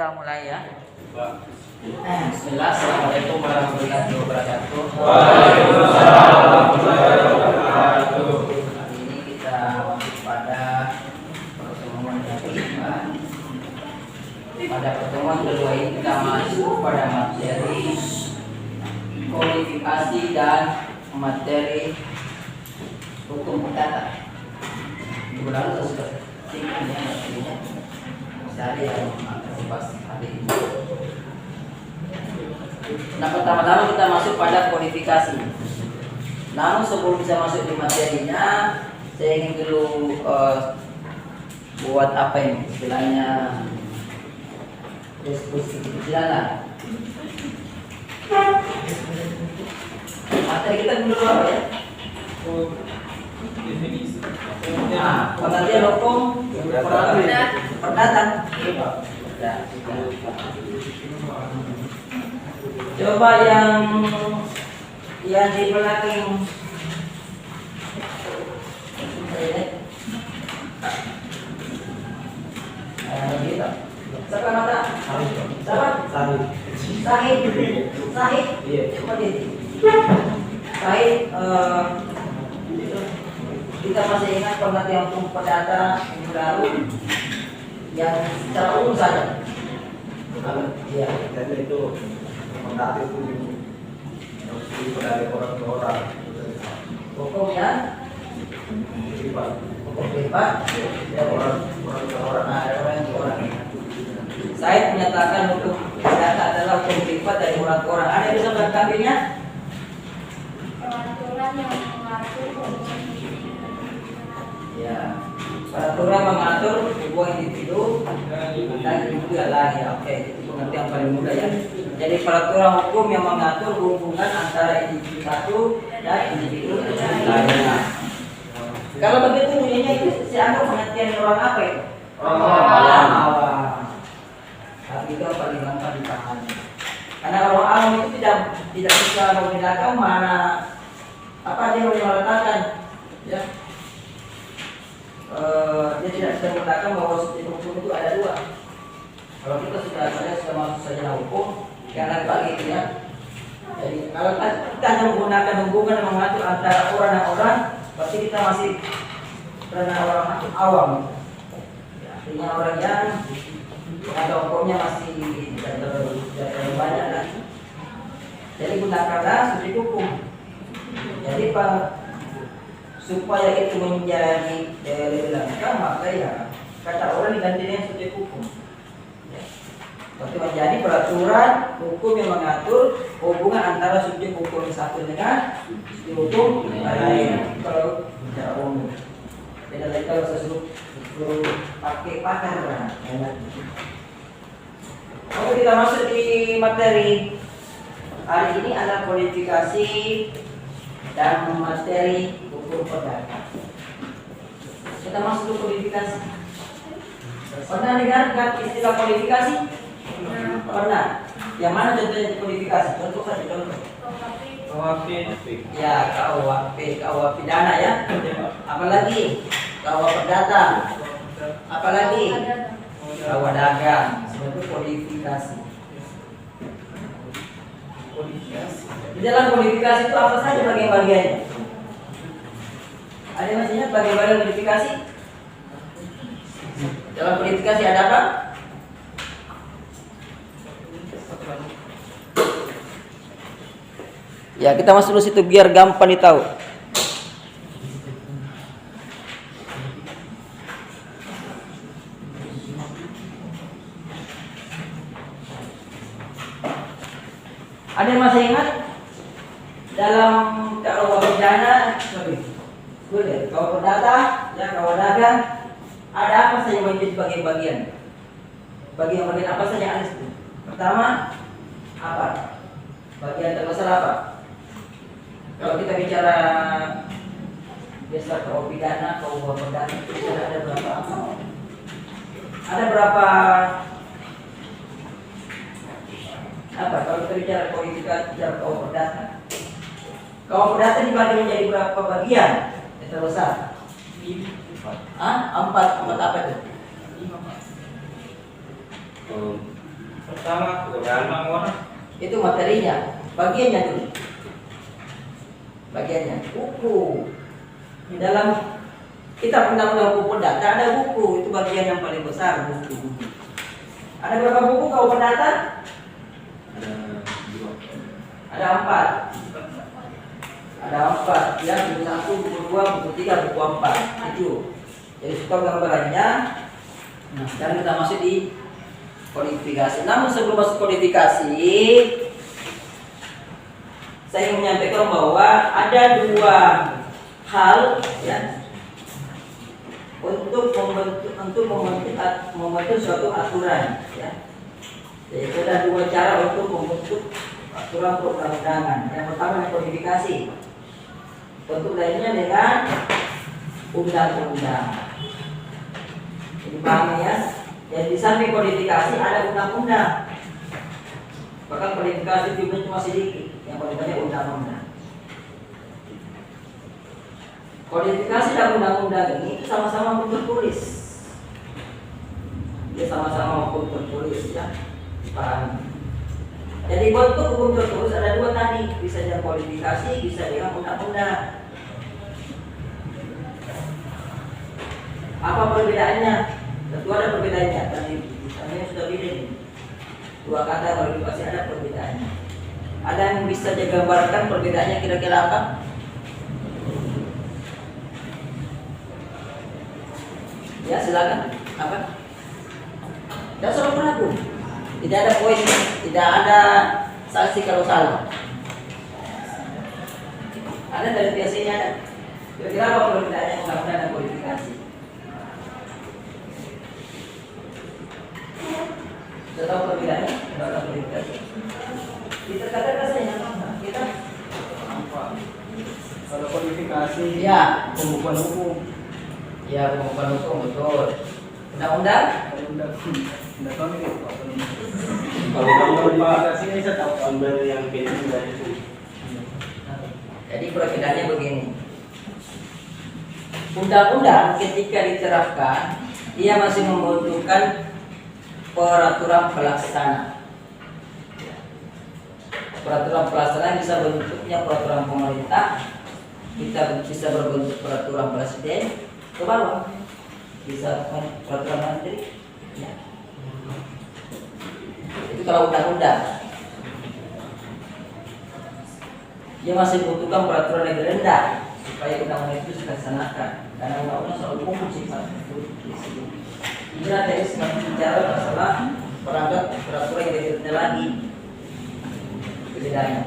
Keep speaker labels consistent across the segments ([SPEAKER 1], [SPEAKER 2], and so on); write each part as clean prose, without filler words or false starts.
[SPEAKER 1] kita mulai ya. Bismillah, assalamualaikum warahmatullahi wabarakatuh.
[SPEAKER 2] Waalaikumsalam warahmatullahi wabarakatuh.
[SPEAKER 1] Hari ini kita masuk pada pertemuan yang kedua. Pada pertemuan kedua ini kita masuk pada materi kualifikasi dan materi hukum perdata. Kebetulan saya sudah singkat ya materinya. Saya yang masih pas hari ini. Nah, pertama-tama kita masuk pada kualifikasi. Namun sebelum bisa masuk di materinya, saya ingin dulu buat apa ini istilahnya diskusi jalan. Materi kita dulu apa ya? Nah, pengertian hukum perdata. Coba yang di belakang gitu. Siapa mata? Siapa? Sahih. Iya. Seperti itu. Sahih. Kita masih ingat pengertian hukum perdata minggu lalu yang secara umum saja. Iya.
[SPEAKER 2] Jadi itu mengatur itu dari orang ke orang.
[SPEAKER 1] Hukum yang hukum privat dari orang ke orang. Nah, dari orang ke orang. Saya menyatakan hukum perdata adalah hukum privat dari orang ke orang. Ada yang bisa mengambilnya?
[SPEAKER 3] Peraturan yang mengatur hubungan
[SPEAKER 1] Ya, peraturan mengatur hubungan individu dan individu yang lain. Ya, oke, itu pengertian paling mudah ya. Jadi peraturan hukum yang mengatur hubungan antara individu satu dan individu lainnya. Kalau begitu bunyinya itu dianggap pengertian orang apa itu? Orang awam. Tapi itu paling gampang dipahami. Karena orang awam itu tidak bisa membedakan mana apa dia mau meletakkan, ya. Dia tidak bisa mengatakan bahwa subjek hukum itu ada dua. Kalau kita sudah masuk saja hukum, jangan bagi itu ya. Jadi kalau kita hanya menggunakan hubungan yang mengatur antara orang dan orang, berarti kita masih karena orang awam. Ya, artinya orang yang ada hukumnya masih tidak terlalu banyak lah. Jadi gunakanlah subjek hukum. Jadi supaya itu menjadi lebih lengkap, maka ya kata orang diganti dengan subjek hukum. Berarti menjadi peraturan hukum yang mengatur hubungan antara subjek hukum satu dengan subjek hukum lain. Kalau secara umum, beda lagi kalau sesuatu pakai pakar. Oke, kita masuk di materi hari ini adalah kualifikasi dan materi hukum perdata. Kita masuk ke kualifikasi. Pernah dengar istilah kualifikasi? Pernah. Yang mana contohnya kualifikasi? Contoh saja contoh.
[SPEAKER 2] KUHP.
[SPEAKER 1] Ya, KUHP pidana ya. Apalagi KUH perdata. Apalagi KUH dagang. Semua itu kualifikasi. Di dalam kualifikasi itu apa saja bagian-bagiannya? Ada masih ingat bagaimana kualifikasi? Dalam kualifikasi ada apa? Ya, kita masuk dulu situ biar gampang ditahu. Ada yang masih ingat? Dalam KUH pidana, KUH perdata, ya KUH dagang, ada apa saja menjadi bagian-bagian? Bagian-bagian apa saja yang ada itu? Pertama, apa? Bagian terbesar apa? Kalau kita bicara biasa KUH pidana, KUH perdata, itu ada berapa? Ada berapa? Apa? Kalau kita bicara kualifikasi dalam KUH perdata, KUH perdata dibagi menjadi berapa bagian yang terbesar? 4 apa itu?
[SPEAKER 2] Pertama, udah orang.
[SPEAKER 1] Itu materinya, bagiannya dulu. Bagiannya buku. Di dalam kitab undang-undang hukum perdata ada buku, itu bagian yang paling besar, buku. Ada berapa buku kau perdata?
[SPEAKER 2] Ada 2.
[SPEAKER 1] Ada 4. Ada 4, ya, buku 1, buku 2, buku 3, buku 4. Itu. Jadi suka gambarannya. Nah, sekarang kita masuk di kodifikasi. Namun sebelum masuk kodifikasi, saya ingin menyampaikan bahwa ada 2 hal, ya, untuk membentuk suatu aturan, ya. Jadi ada 2 cara untuk membentuk aturan perundang-undangan. Yang pertama kodifikasi. Bentuk lainnya dengan undang-undang. Jadi paham ya? Jadi di samping kodifikasi ada undang-undang. Bahkan kodifikasi jumlahnya cuma sedikit, yang paling banyak undang-undang. Kodifikasi dan undang-undang ini sama-sama hukum tertulis. Dia sama-sama hukum tertulis, ya. Paham? Jadi bentuk hukum tertulis ada 2 tadi, bisa dengan kodifikasi, bisa dengan undang-undang. Apa perbedaannya? Tentu ada perbedaannya. Tadi misalnya sudah beda nih. 2 kata kodifikasi ada perbedaannya. Ada yang bisa digambarkan perbedaannya kira-kira apa? Ya silakan. Apa? Tidak selalu berlaku. Tidak ada poin, tidak ada sanksi kalau salah. Ada dari biasanya ada. Kira-kira apa perbedaannya undang-undang dan kodifikasi? Sudah tahu perbedaannya undang-undang kodifikasi? Kita katakan saja kita
[SPEAKER 2] Apa? Kalau kodifikasi,
[SPEAKER 1] ya
[SPEAKER 2] pembukuan hukum.
[SPEAKER 1] ya pembukaan hukum betul. Undang-undang
[SPEAKER 2] Nggak tahu nih.
[SPEAKER 4] Kalau kamu
[SPEAKER 2] Kodifikasi ini saya tahu.
[SPEAKER 4] sumber yang penting dari itu.
[SPEAKER 1] Jadi perbedaannya begini. Undang-undang ketika diterapkan, dia masih membutuhkan peraturan pelaksana. Peraturan pelaksana bisa bentuknya peraturan pemerintah, bisa berbentuk peraturan presiden, ke bawah bisa peraturan menteri. Ya. Itu kalau undang-undang. Dia masih membutuhkan peraturan lebih rendah supaya undang-undang itu dilaksanakan. Karena undang-undang selalu umum sifatnya. Ini ada bicara masalah perangkat peraturan yang lebih rendah lagi. Bedanya.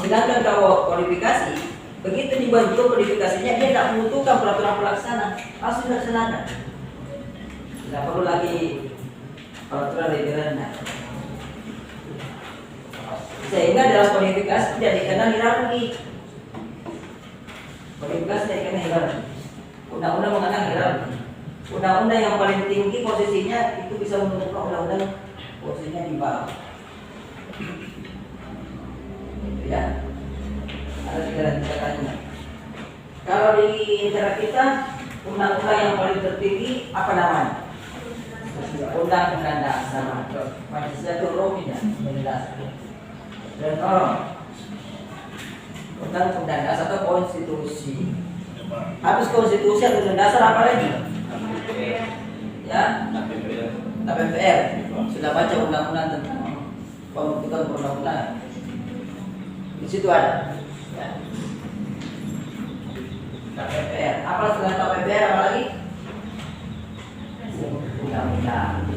[SPEAKER 1] Sedangkan kalau kodifikasi, begitu dibentuk kodifikasinya dia tidak membutuhkan peraturan pelaksana, langsung dilaksanakan. Tidak perlu lagi peraturan lebih rendah. Sehingga dalam kodifikasi tidak dikenal hierarki. Kodifikasi tidak dikenal hierarki. Undang-undang mengenal hierarki. Undang-undang yang paling tinggi posisinya itu bisa menentukan undang-undang posisinya di bawah. Itu ya. Ada tingkatan-tingkatannya. Kalau di negara kita undang-undang yang paling tertinggi apa namanya? Undang-undang dasar. Pancasila itu rohnya dasar. Dan orang undang-undang dasar atau konstitusi. Habis konstitusi atau undang dasar apa lagi? Ya, KPPR. Sudah baca undang-undang tentang pembentukan perundang-undangan. Di situ ada. Ya. KPPR. Apa setelah KPPR apa lagi? Undang-undang.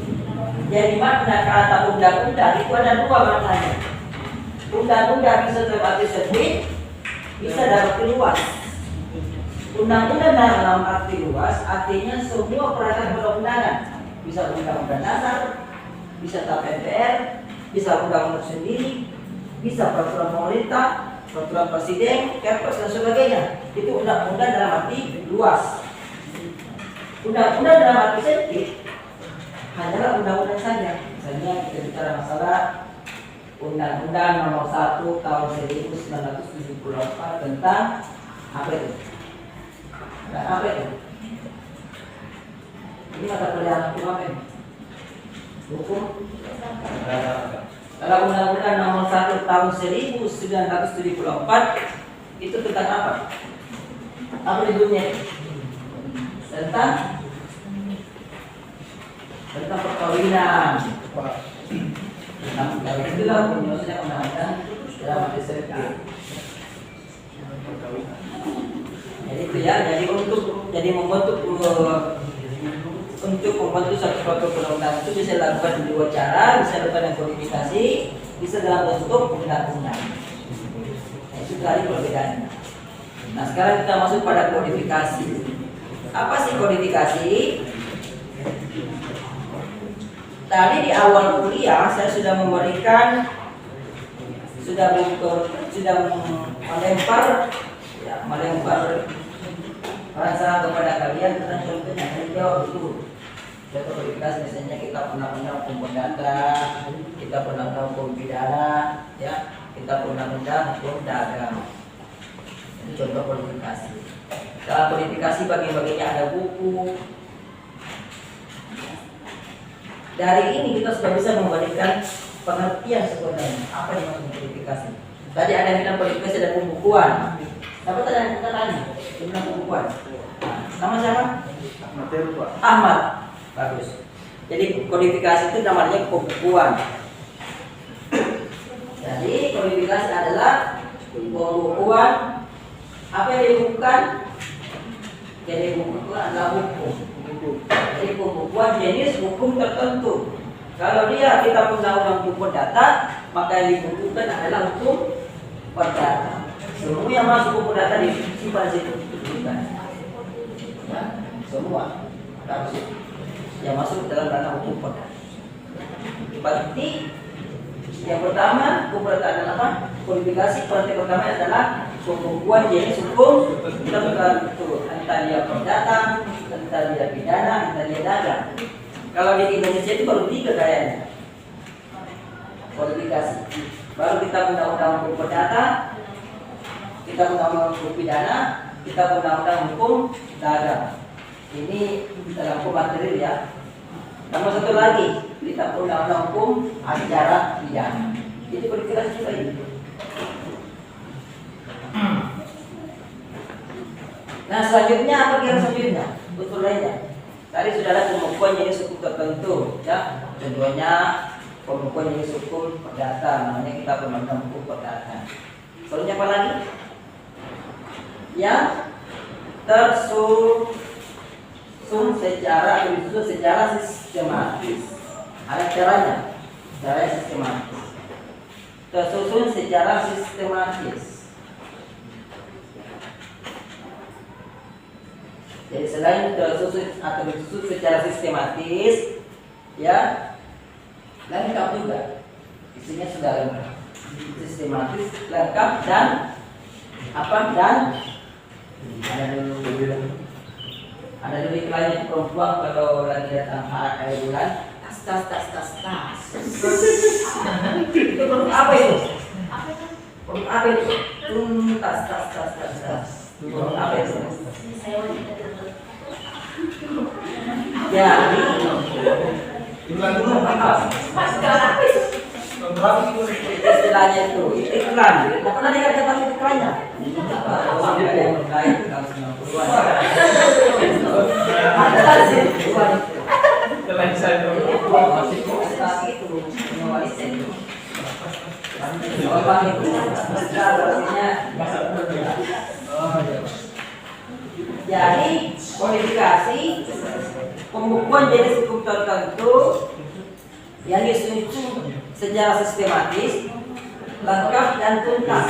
[SPEAKER 1] Jadi makna kata undang-undang itu ada 2 maknanya. Undang-undang bisa terarti sempit, bisa dalam arti luas. Undang-undang dalam arti luas artinya semua peraturan perundang-undangan. Bisa undang-undang dasar, bisa KPPR, bisa undang-undang sendiri, bisa peraturan pemerintah, peraturan presiden, Kepres dan sebagainya. Itu undang-undang dalam arti luas. Undang-undang dalam arti sempit hanyalah undang-undang saja. Misalnya kita bicara masalah Undang-Undang Nomor 1 Tahun 1978 tentang apa itu? Dan apa itu? Ini mata kuliah hukum apa ini? hukum. Kalau Undang-Undang Nomor 1 Tahun 1974 itu tentang apa? Apa judulnya? Tentang perkawinan. Itulah penyusunnya undang-undang dalam arti sempit. Jadi itu ya, jadi membentuk satu suatu undang-undang itu bisa dilakukan di dua cara, bisa dilakukan dengan kodifikasi, bisa dalam bentuk undang-undang. Itu tadi perbedaannya. Nah sekarang kita masuk pada kodifikasi. Apa sih kodifikasi? Tadi di awal kuliah saya sudah melempar rasa kepada kalian tentang contohnya. Saya jawab dulu. Contoh kodifikasi misalnya kita pernah hukum perdata, kita pernah hukum pidana, ya, kita pernah hukum dagang. Itu contoh kodifikasi. Dalam kodifikasi bagi-baginya ada buku. Dari ini kita sudah bisa memberikan pengertian sebenarnya apa yang maksud kodifikasi. Tadi ada yang bilang kodifikasi ada pembukuan. Siapa tadi yang kita tanya? Bilang pembukuan. Nama siapa? Ahmad. Bagus. Jadi kodifikasi itu namanya pembukuan. Jadi kodifikasi adalah pembukuan. Apa yang dibukukan? Jadi pembukuan adalah hukum. Jadi pembukuan jenis hukum tertentu. Kalau dia kita undang-undang hukum perdata, maka yang dibukukan adalah hukum perdata. Semua yang masuk hukum perdata disimpan di situ. Ya, semua harus yang masuk dalam ranah hukum perdata. Berarti yang pertama hukum perdata adalah apa? Kodifikasi. Pengertian pertama adalah pembukuan jenis hukum tertentu, entah dia perdata, entah dia pidana, entah dia dagang. Kalau di Indonesia itu baru 3 kayaknya kodifikasi. Baru kita undang-undang hukum perdata, kita undang-undang hukum pidana, kita undang-undang hukum dagang. Ini dalam hukum material ya. Tambah satu lagi, kita undang-undang hukum acara pidana. Itu kodifikasi juga ini. Nah selanjutnya apa kira selanjutnya? Betul lainnya. Tadi sudah ada pembukuan jenis hukum tertentu, ya. Contohnya pembukuan jenis hukum perdata, namanya kita undang-undang hukum perdata. Selanjutnya apa lagi? Yang tersusun secara sistematis. Ada caranya, caranya sistematis. Tersusun secara sistematis. Jadi selain tersusun atau disusun secara sistematis, ya, lengkap juga. Isinya sudah lengkap, sistematis, lengkap dan apa dan ada dulu iklannya perempuan kalau lagi datang akhir bulan, tas. Itu produk apa itu? Produk apa itu? Tas. Produk apa itu? Ya, istilahnya itu iklan. Tidak pernah dengar kata iklannya. Jadi kodifikasi pembukuan jenis hukum tertentu yang disusun secara sistematis, lengkap dan tuntas.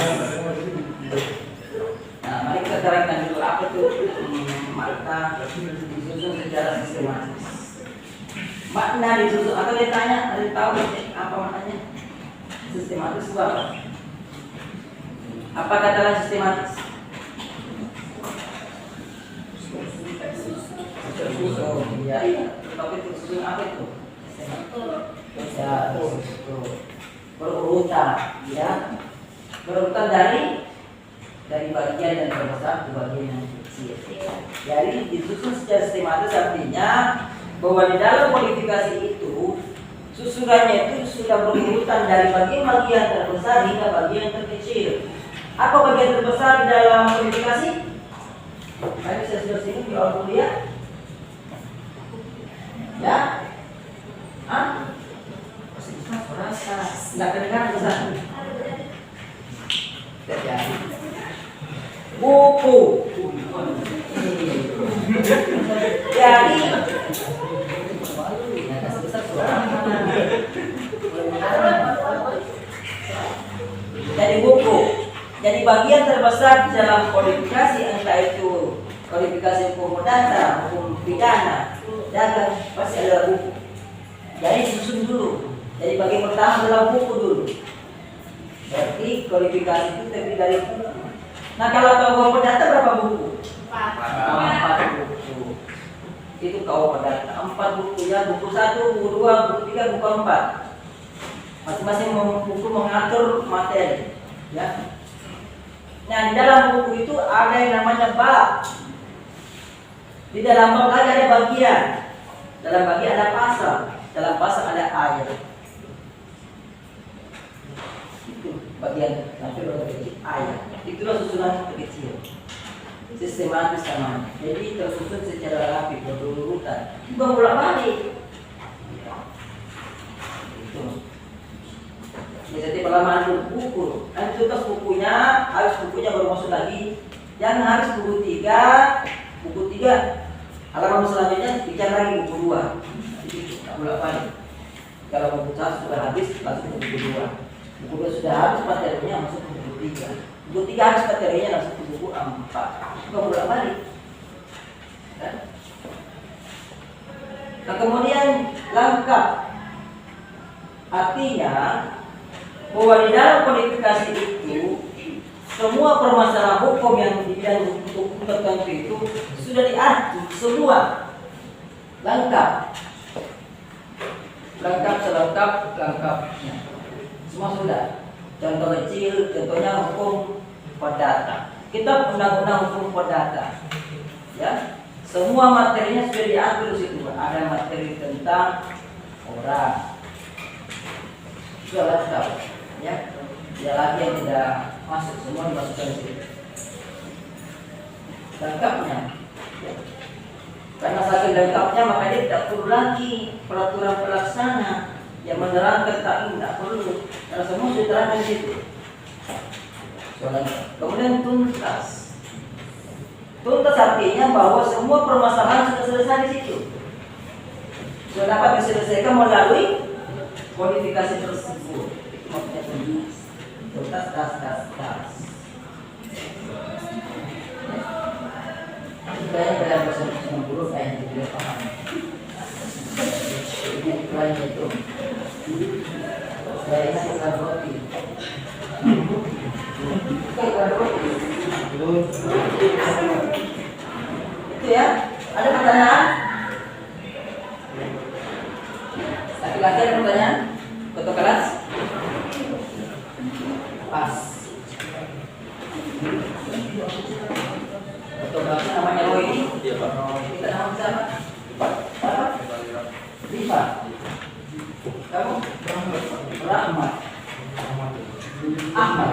[SPEAKER 1] Nah, mari kita terangkan dulu apa itu makna disusun secara sistematis. Makna disusun atau ditanya, ada tahu apa maknanya? Sistematis itu apa? Apa kata sistematis? Ya, tapi itu apa itu? Ya, berurutan, ya, berurutan dari bagian yang terbesar ke bagian yang kecil. Jadi disusun secara sistematis artinya bahwa di dalam kodifikasi itu Susunannya itu sudah berurutan dari bagian terbesar hingga bagian terkecil. Apa bagian terbesar di dalam kodifikasi? Ayo saya sudah sini di awal kuliah. Ya? Hah? Merasa nggak kedengaran besar. Jadi buku. Jadi buku. Jadi bagian terbesar di dalam kodifikasi, entah itu kodifikasi hukum perdata, hukum pidana, dagang, pasti ada buku. Jadi susun dulu. Jadi bagian pertama adalah buku dulu. Berarti kodifikasi itu terdiri dari buku. Nah kalau hukum perdata berapa buku? 4 buku. Itu KUH perdata. 4 buku ya, buku 1, buku 2, buku 3, buku 4. Masing-masing buku mengatur materi. Ya. Nah di dalam buku itu ada yang namanya bab. Di dalam bab lagi ada bagian. Dalam bagian ada pasal. Dalam pasal ada ayat. Itu bagian nanti berarti ayat. Itulah susunan kecil. Sistematis namanya. Jadi tersusun secara rapi berurutan. Bukan bolak-balik. Itu. Jadi pelamaan buku. Nanti tutas bukunya, habis bukunya baru masuk lagi. Jangan habis buku 3, halaman selanjutnya bicara lagi buku 2. Jadi tak bolak-balik. Kalau buku 1 sudah habis, langsung ke buku 2. Buku 2 sudah habis materinya, masuk ke buku 3. Buku 3 habis materinya, langsung ke buku 4. Bukan bolak-balik. Ya? Nah kemudian lengkap. Artinya bahwa di dalam kodifikasi itu semua permasalahan hukum yang di bidang hukum tertentu itu sudah diatur semua lengkap selengkapnya semua sudah. Contoh kecil, contohnya hukum perdata. Kitab undang-undang hukum perdata, ya semua materinya sudah diatur di situ. Ada materi tentang orang sudah lengkap. Ya, tidak lagi yang tidak masuk, semua dimasukkan di situ. Lengkapnya. Ya. Karena saking lengkapnya maka dia tidak perlu lagi peraturan pelaksana yang menerangkan tidak perlu. Karena semua sudah terangkan di situ. Kemudian tuntas. Tuntas artinya bahwa semua permasalahan sudah selesai di situ. Sudah dapat diselesaikan melalui kodifikasi tersebut. Maksudnya tuntas, tas. Supaya dalam bahasa 90 saya juga paham. Ini lain itu. Saya ingat iklan roti. Iklan roti. Itu ya. Ada pertanyaan? Laki-laki ada pertanyaan? Ketua kelas? Pas. Ketua kelasnya namanya Roy ini? Iya Pak. Kita nama siapa? Apa? Rifa. Kamu? Rahmat. Ahmad.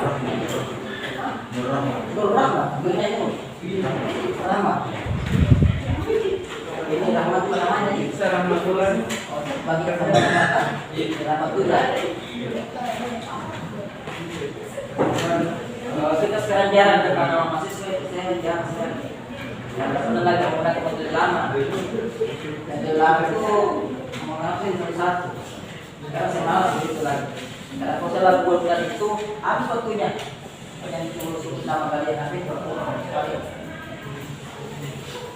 [SPEAKER 1] Nur Rahmat. Namanya itu. Rahmat. Ini Rahmat itu namanya nih. Rahmatullah. Bagi Rahmatullah. Rahmatullah. Kita sekarang jarang depan sama mahasiswa itu saya jarang sekali. Karena sebenarnya menggunakan metode lama. Metode lama itu menghasilkan satu. Sekarang saya malas begitu lagi. Karena kalau saya lakukan itu habis waktunya. Yang disuruh nama kalian habis waktu.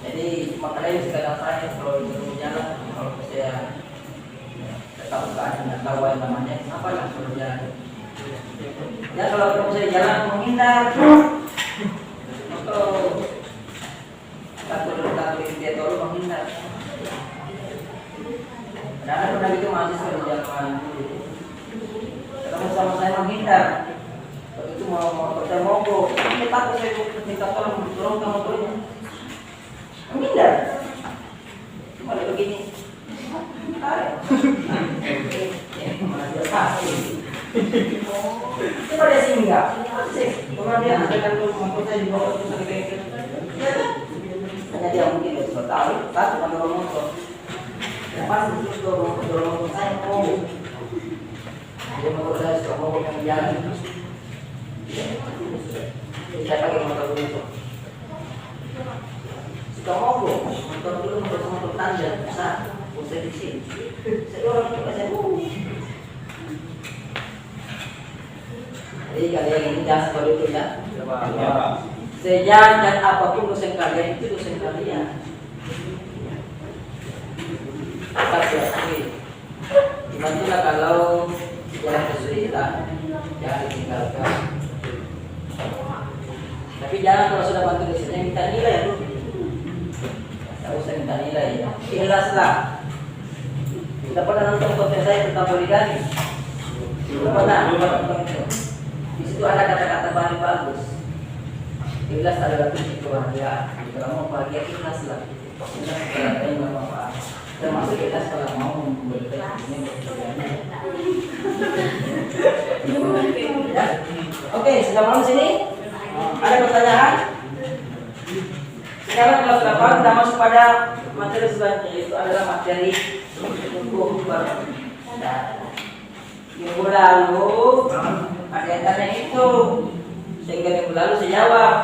[SPEAKER 1] Jadi makanya sekarang saya kalau disuruh jalan, kalau saya tahu keadaan tahu yang namanya apa yang suruh jalan. Ya kalau ketemu saya jalan menghindar. Atau takut dia tolong menghindar. Karena pernah gitu mahasiswa di jalan ketemu sama saya menghindar. Waktu itu mau saya mogok, dia takut saya minta tolong dorong ke motornya. Menghindar. Cuma begini. sakit. Coba dia singgah. Coba dia ada motor saya di bawah itu sakit bengkel. Hanya dia mungkin dia sudah tahu. Satu mendorong motor. Yang pasti itu dorong motor saya mau. Dia motor saya suka mogok yang jalan. Saya pakai motor dulu. Suka mogok. Motor dulu motor tanda besar. Saya di sini. Saya orang coba saya mau. Jadi kalian ini jangan seperti itu ya. Sejan dan apapun dosen kalian itu dosen kalian. Tetap ya. Gimana kalau jalan kesulitan jangan ditinggalkan. Tapi jangan kalau sudah bantu dosennya minta nilai ya, tidak usah minta nilai. Ikhlaslah. Kita pernah nonton konten saya tentang poligami. Kita pernah nonton itu. Di situ ada kata-kata paling bagus. Ikhlas adalah kunci kebahagiaan. Kalau mau bahagia ikhlaslah. Ikhlas kalau terima manfaat. Termasuk ikhlas kalau mau memberikan ini ya. Oke, sudah mau sini? Ada pertanyaan? Sekarang kelas 8 kita masuk pada materi selanjutnya, yaitu adalah materi hukum perdata. Minggu lalu ada yang tanya itu, sehingga minggu lalu saya jawab.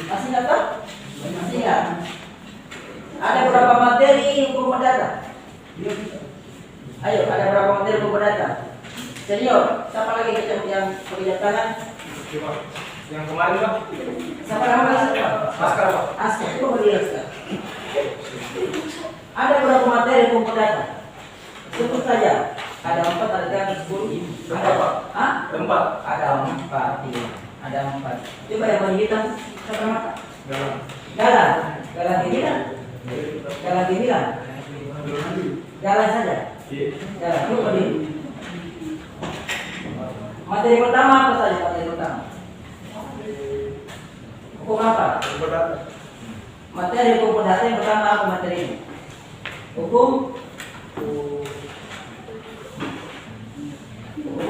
[SPEAKER 1] Masih nggak tahu? Masih nggak? Ada berapa materi hukum perdata? Ayo, ada berapa materi hukum perdata? Senior, siapa lagi yang pekerja tangan?
[SPEAKER 2] Yang kemarin Pak.
[SPEAKER 1] Siapa namanya?
[SPEAKER 2] Askar Pak.
[SPEAKER 1] Askar, itu berdiri Askar. Ada berapa materi hukum perdata? Sebut saja. Ada 4, ada 10.
[SPEAKER 2] Ada Pak.
[SPEAKER 1] Hah?
[SPEAKER 2] 4.
[SPEAKER 1] Ada 4. Iya. Ada 4. Coba yang berhitam siapa mata? Galang. Galang gimilan. Galang gimilan. Galang saja. Galang. Coba berdiri. Materi pertama apa saja materi pertama? Hukum apa? Materi hukum perdata yang pertama apa materi ini? Hukum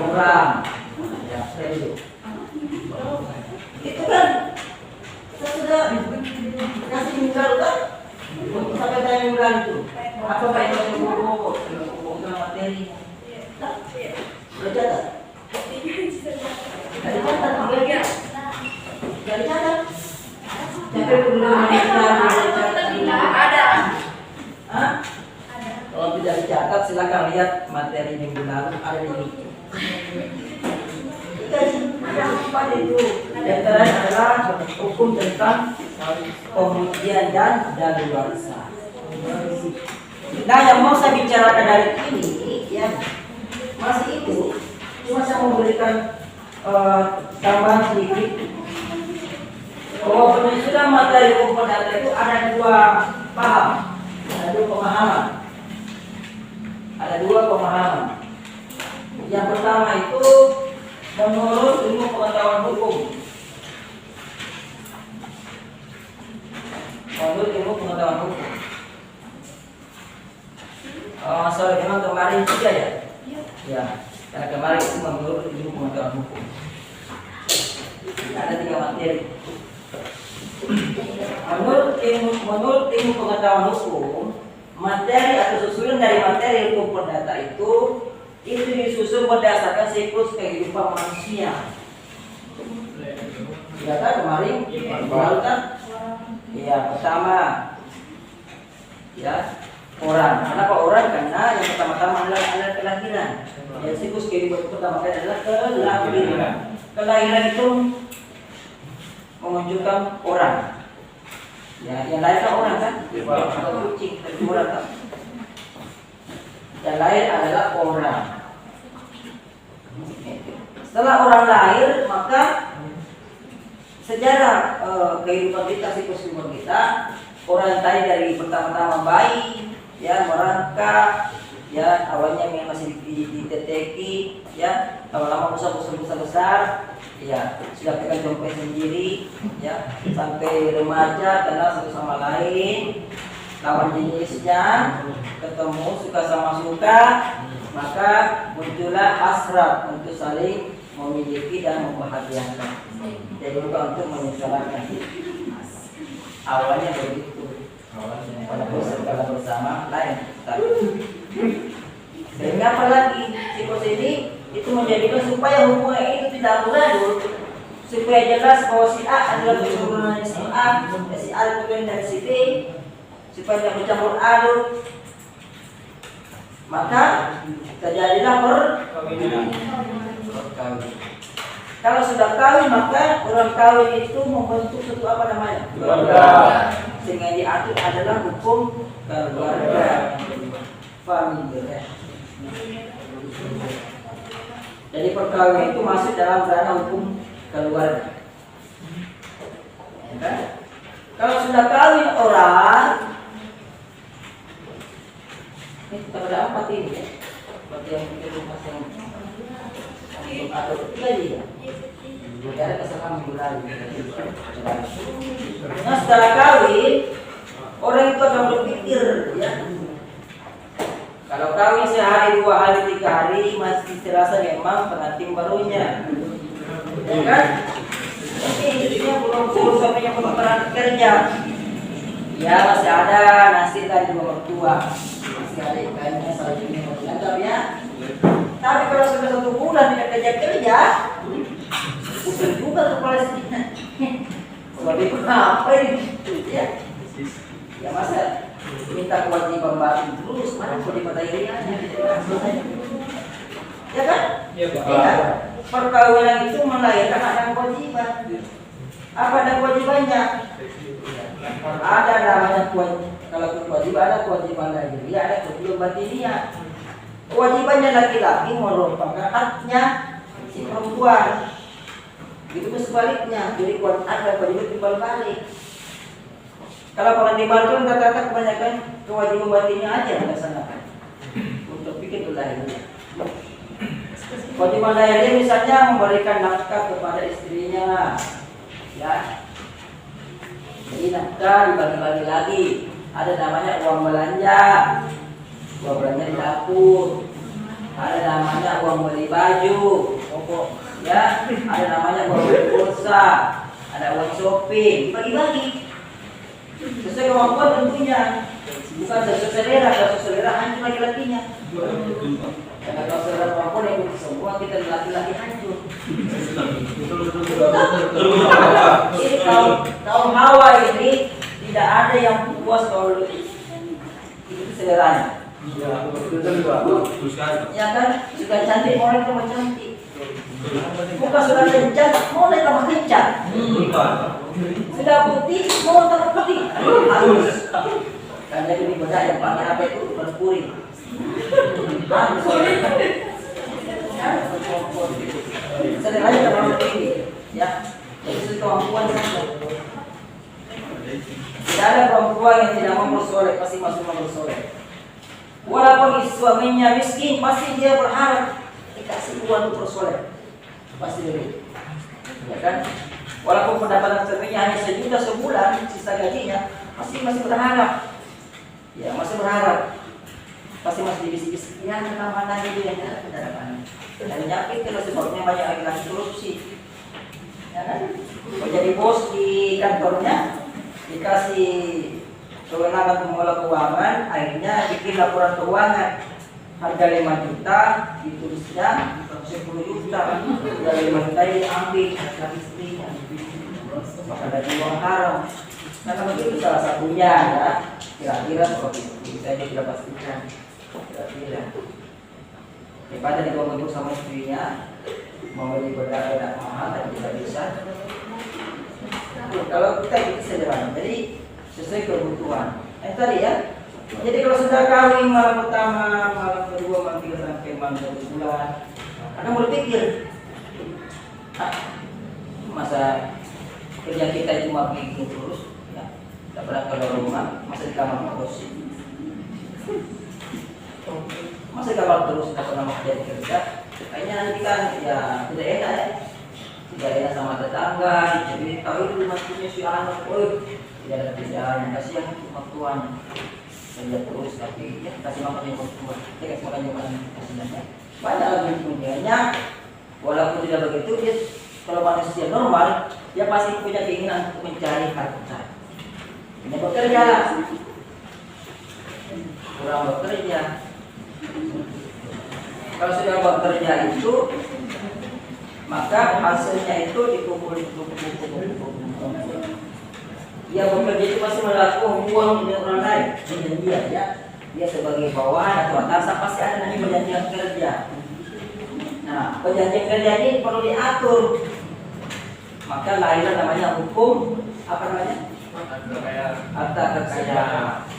[SPEAKER 1] orang. Ya, saya itu. Itu kan saya sudah kasih minggal kan? Untuk sampai tanya minggal itu. Apa kaitannya dengan hukum materi? Bercatat. Dari catat, dari catat. Sampai belum ada. Hah? Kalau tidak dicatat, silakan lihat materi minggu lalu ada di YouTube. Ada apa itu? Yang terakhir adalah hukum tentang pengujian dan daluarsa. Nah, yang mau saya bicarakan dari ini, ya masih itu. Cuma saya memberikan tambahan sedikit bahwa penyusunan materi hukum perdata itu ada 2 paham, ada 2 pemahaman. Ada 2 pemahaman. Yang pertama itu menurut ilmu pengetahuan hukum. Menurut ilmu pengetahuan hukum. Sorry, memang kemarin 3 ya? Ya. Karena kemarin itu menurut ilmu pengetahuan hukum. Ada 3 materi. Menurut ilmu pengetahuan hukum, materi atau susunan dari materi hukum perdata itu disusun berdasarkan siklus kehidupan manusia. Ya kan kemarin? Lalu kan? Ya, pertama ya orang. Kenapa orang? Karena yang pertama-tama adalah kelahiran. Yang siklus kehidupan pertama kali adalah kelahiran. Kelahiran itu menunjukkan orang. Ya, yang lahir kan orang kan? Atau kucing, orang kan? Yang lahir adalah orang. Setelah orang lahir, maka sejarah kehidupan kita, siklus kehidupan kita, orang yang tadi dari pertama-tama bayi, ya merangkak, ya awalnya masih diteteki, ya lama-lama besar, ya sudah pegang dompet sendiri, ya sampai remaja kenal satu sama lain, lawan jenisnya, ketemu suka sama suka, maka muncullah hasrat untuk saling memiliki dan membahagiakan. Jadi bukan untuk menyesalkan. Awalnya begitu. Kalau bersama lain. Sehingga apalagi psikos ini itu menjadikan supaya hubungan itu tidak amburadul, supaya jelas bahwa si A adalah keturunan si A, si A keturunan dari si B, supaya tidak bercampur aduk. Maka terjadilah perkawin. Kalau sudah kawin maka orang kawin itu membentuk suatu apa namanya? Keluarga. Sehingga diatur adalah hukum keluarga, famili. Jadi perkawinan itu masuk dalam ranah hukum keluarga. Ya. Kalau sudah kawin orang, ini kita pada apa ini ya? Seperti yang kita rumah yang atau lagi ya. Ada kesalahan minggu lalu. Nah setelah kawin, orang itu akan berpikir ya. Kalau kawin sehari, 2 hari, 3 hari masih terasa memang pengantin barunya, ya kan? Tapi istrinya belum full sampai yang berangkat kerja. Ya masih ada nasi dari dua mertua, masih ada ikannya, saljunya masih dianggap ya. Tapi kalau sudah 1 bulan tidak kerja, usul juga kepala istrinya. Sebab itu apa ini? Ya, ya masa minta kewajiban batin terus, mana kewajiban lahiriahnya? Ya kan?
[SPEAKER 4] Iya, Pak.
[SPEAKER 1] Ya, perkawinan itu melahirkan ada kewajiban. Apa ada kewajibannya? Ada namanya kewajiban. Kalau kewajiban ada kewajiban lahiriah, ada kewajiban batiniah. Kewajibannya laki-laki merupakan haknya si perempuan. Itu sebaliknya, jadi ada kewajiban timbal balik. Kalau pengantin baru itu rata-rata kebanyakan kewajiban batinnya aja melaksanakan untuk bikin lahirnya. Kewajiban lahirnya misalnya memberikan nafkah kepada istrinya, ya. Jadi nafkah dibagi-bagi lagi. Ada namanya uang belanja di dapur. Ada namanya uang beli baju, ya. Ada namanya uang beli pulsa. Ada uang shopping, dibagi-bagi. Sesuai kemampuan tentunya, bukan sesuai selera. Kalau sesuai selera hancur laki-lakinya. Karena kalau selera kemampuan yang semua kita laki-laki hancur. Jadi kaum Hawa ini tidak ada yang puas kalau itu seleranya. Ya kan, sudah cantik orang tambah cantik. Bukan sudah kencang, mau tambah kencang. Sudah putih, mau tambah putih. Halus. Karena itu bedah yang pakai apa itu berpuri. Halus. Seleranya terlalu tinggi, ya. Jadi itu kemampuan saja. Tidak ada perempuan yang tidak mau bersolek, pasti masuk mau bersolek. Walaupun suaminya miskin, pasti dia berharap dikasih uang untuk bersolek. Pasti begitu, ya kan? Walaupun pendapatan suaminya hanya 1 juta sebulan, sisa gajinya, masih berharap. Ya, masih berharap. Pasti masih dibisik-bisik, ya kenapa lagi itu yang ada pendapatan. Dan nyakit kalau sebabnya banyak laki-laki korupsi. Ya kan? Menjadi bos di kantornya, dikasih kewenangan mengelola keuangan, akhirnya bikin laporan keuangan harga 5 juta, ditulisnya 10 juta, dari 5 juta diambil harga istrinya, maka dari uang haram. Nah kalau itu salah satunya ya, kira-kira seperti itu, saya tidak pastikan, kira-kira. Daripada dibawa sama istrinya, mau beli bedak-bedak mahal dan tidak bisa. Kalau kita itu sederhana, jadi sesuai kebutuhan. Tadi ya. Jadi kalau sudah kawin malam pertama, malam kedua, malam 3 sampai malam 1 bulan, akan berpikir, masa kerja kita itu cuma bikin terus, ya, tidak pernah keluar rumah, masa di kamar terus, masa di kamar terus, tidak pernah kerja kerja, kayaknya nanti kan ya tidak enak ya. Tidak enak sama tetangga, jadi tahu itu rumah punya si anak, tidak ada kerjaan, kasihan cuma tuan. kerja terus tapi ya kasih makan yang berkurang, kasih makan yang kasihnya banyak lagi kemudiannya. Walaupun tidak begitu, dia kalau manusia normal, dia pasti punya keinginan untuk mencari harta. Ini bekerja, kurang bekerja. Kalau sudah bekerja itu, maka hasilnya itu dikumpul. Dia bekerja itu pasti melakukan uang dengan orang lain, dengan dia sebagai bawahan atau atasan pasti ada nanti perjanjian kerja. Nah, perjanjian kerja ini perlu diatur. Maka lahirlah namanya hukum apa namanya? Harta kekayaan.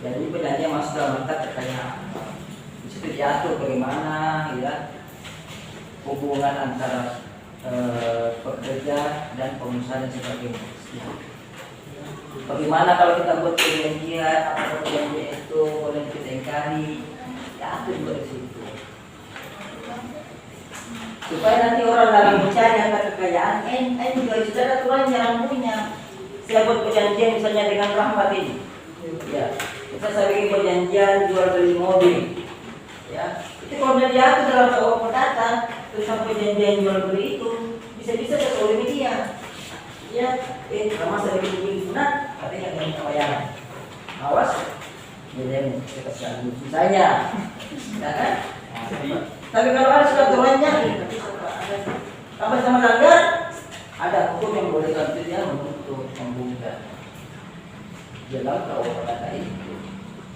[SPEAKER 1] Jadi perjanjian masuk dalam harta kekayaan. Di situ diatur bagaimana ya hubungan antara pekerja dan pengusaha dan sebagainya. Bagaimana kalau kita buat perjanjian, apa perjanjian itu boleh kita ingkari, diatur dari situ. Supaya nanti orang lagi mencari harta kekayaan, juga sudah ada aturan yang punya. Saya buat perjanjian misalnya dengan Rahmat ini, ya, kita bikin perjanjian jual beli mobil, ya, itu kalau sudah diatur dalam KUA Perdata, terus sampai perjanjian jual beli itu bisa-bisa oleh media, ya, Rahmat saya bikin mobil sunat, katanya akan minta bayaran, awas, jadi kita siapin susahnya, ya kan? Tapi kalau ada sudah aturannya, apa sama langgar, ada hukum yang boleh ganti dia menuntut membungkam. Dalam KUA Perdata itu,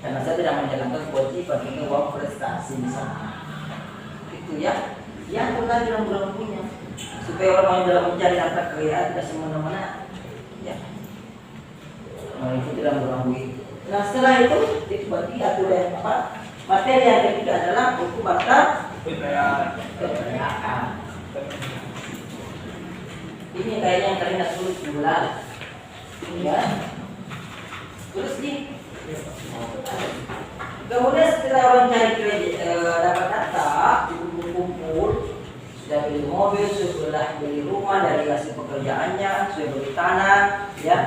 [SPEAKER 1] karena saya tidak menjalankan kewajiban ini uang prestasi misalnya, itu ya, yang pernah dalam bulan punya, supaya orang dalam mencari harta kekayaan tidak semena-mena, ya, mengikuti dalam bulan itu. Nah setelah itu dibagi aturan apa? Materi yang ketiga adalah hukum harta kekayaan. Ini kayaknya yang kalian sulit bulan, ya. Terus nih, kemudian setelah orang cari kredit dapat data, kumpul, sudah beli mobil, sudah beli rumah dari hasil pekerjaannya, sudah beli tanah, ya.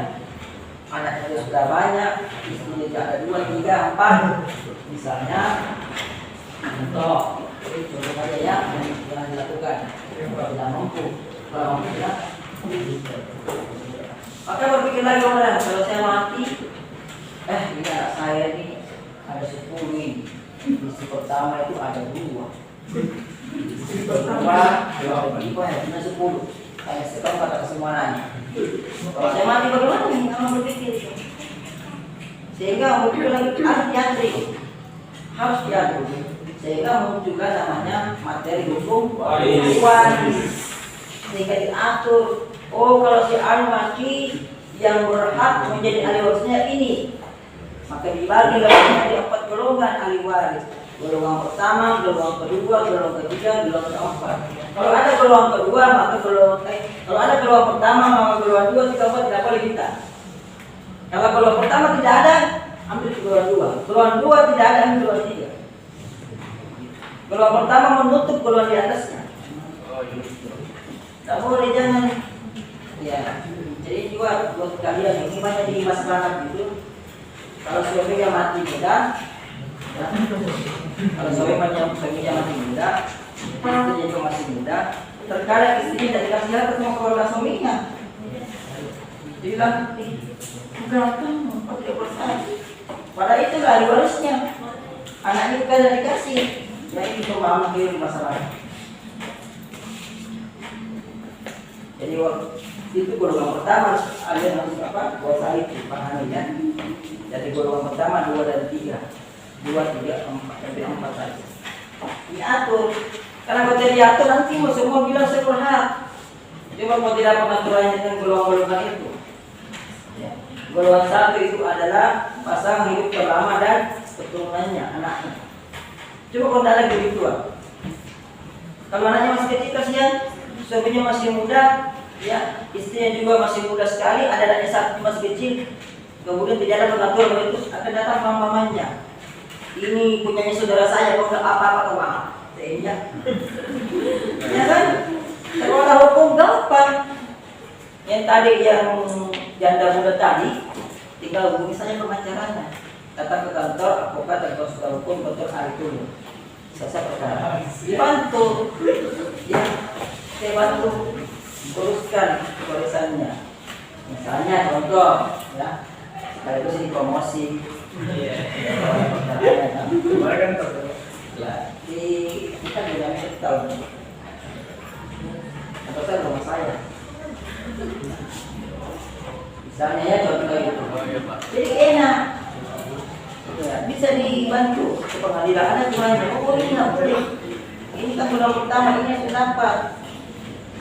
[SPEAKER 1] Anaknya sudah banyak, istrinya ada 2, 3, 4, misalnya. Contoh, contoh saja ya yang dilakukan. Kalau tidak mampu, kalau mampu tidak. Maka berpikir lagi orang, kalau saya mati, ini anak saya ini ada 10 ini. Istri pertama itu ada 2. Istri pertama, punya 10. Saya sekarang kata kesemuanya. Kalau saya mati bagaimana nih? Kamu berpikir itu. Sehingga muncul lagi antri harus diatur. Sehingga muncul juga namanya materi hukum waris. Sehingga diatur. Oh kalau si ahli mati yang berhak menjadi ahli warisnya ini, maka dibagi menjadi 4 golongan ahli waris. Golongan pertama, golongan kedua, golongan ketiga, golongan keempat. Kalau ada golongan kedua, maka kalau ada golongan pertama, maka golongan 2, 3, 4 tidak boleh kita. Kalau golongan pertama tidak ada, ambil golongan 2. Golongan 2 tidak ada, ambil golongan 3. Golongan pertama menutup golongan di atasnya. Tak boleh, jangan. Ya, jadi juga buat kalian ini banyak di masyarakat itu. Kalau suaminya mati muda, ya. Kalau suaminya mati muda, istrinya juga masih muda, terkadang istrinya tidak dikasih harta sama keluarga suaminya. Dia bilang, berapa? 40%. Padahal itu ahli warisnya. Anaknya juga tidak dikasih. Ya ini pemahaman di masyarakat. Jadi itu golongan pertama kalian harus apa? Kuasai pahami ya. Jadi golongan pertama 2 dan 3. 2, 3, 4, sampai 4 saja. Diatur. Karena kalau tidak diatur nanti semua bilang saya berhak. Cuma mau tidak pengaturannya dengan golongan-golongan itu. Ya. Golongan 1 itu adalah pasangan hidup pertama dan keturunannya, anaknya. Coba kalau tidak lagi begitu. Kalau anaknya masih kecil kasihan, suaminya masih muda, ya, istrinya juga masih muda sekali, ada anaknya satu masih kecil, kemudian tidak ada pengaturan itu akan datang mamanya. Ini punyanya saudara saya, kok nggak apa-apa ke mama, sehingga, ya kan? Kalau ada hukum gampang. Yang tadi yang janda muda tadi, tinggal hubungi saja pengacaranya. datang ke kantor advokat dan konsultan hukum Dr. Arifin. Selesai perkara. Dibantu, ya, saya bantu uruskan tulisannya. Misalnya contoh, ya, sekaligus ini promosi.
[SPEAKER 2] Kemarin kan
[SPEAKER 1] Ya, kita tidak bisa tahu. Atau saya rumah saya. Misalnya ya contoh itu. Jadi enak. Ya, bisa dibantu ke pengadilan. Ada tuanya. Oh ini nggak boleh. Ini kan bulan pertama ini kenapa?